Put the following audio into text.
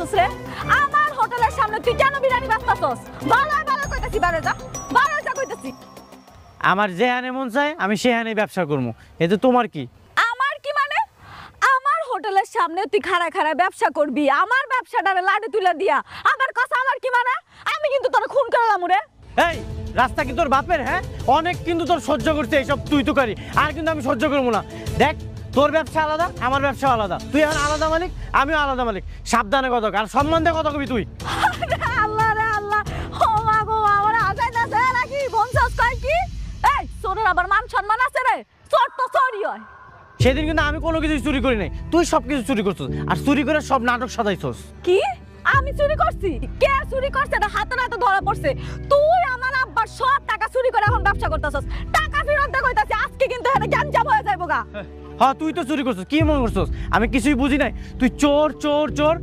করতেছস রে? আমার হোটেলের সামনে তুই কেন বিরিয়ানি বেচতাছস? ভালো ভালো কইতাছি, বারে যা কইতাছি। আমার যেখানে মন চায় আমি সেখানে ব্যবসা করবো, এতে তোমার কি? আমার কি মানে? আমার হোটেলের সামনে তুই খাড়া খাড়া ব্যবসা করবি, আমার ব্যবসাটারে লাডু তুলে দিয়া আমার কথা আমার কি মানে? আমি কিন্তু তোর খুন করলাম রে। এই রাস্তা কি তোর বাপের? হ্যাঁ, অনেক কিন্তু তোর সহ্য করছে এইসব তুই তো করি, আর কিন্তু আমি সহ্য করবো না। দেখ, তোর ব্যবসা আলাদা, আমার ব্যবসা আলাদা, তুই এখন আলাদা মালিক, আমিও আলাদা মালিক। সাবধানে কথা আর সম্মান দিয়ে কথা কবি তুই। আল্লাহ রে আল্লাহ, ও মা গো, আমার আজাই না যায় নাকি? বংশাস কয় কি? এই সোরের আবার মান সম্মান আছে রে? চোর তো চোরই হয়। সেদিন কিন্তু আমি কোনো কিছু চুরি করি নাই, তুই সব কিছু চুরি করছিস, আর চুরি করে সব নাটক সাজাইছস। কি? আমি চুরি করছি? কে চুরি করছে? এটা হাতে নাতে ধরা পড়ছে। তুই আমার আব্বার সব টাকা চুরি করে এখন ব্যবসা করতেছস। টাকা ফেরত দে কইতাছি, আজকে কিন্তু এখানে গ্যাঞ্জাম হয়ে যাইবো গা। হ্যাঁ, তুই তো চুরি করছিস, কি মনে করছিস আমি কিছুই বুঝি নাই? তুই চোর চোর চোর,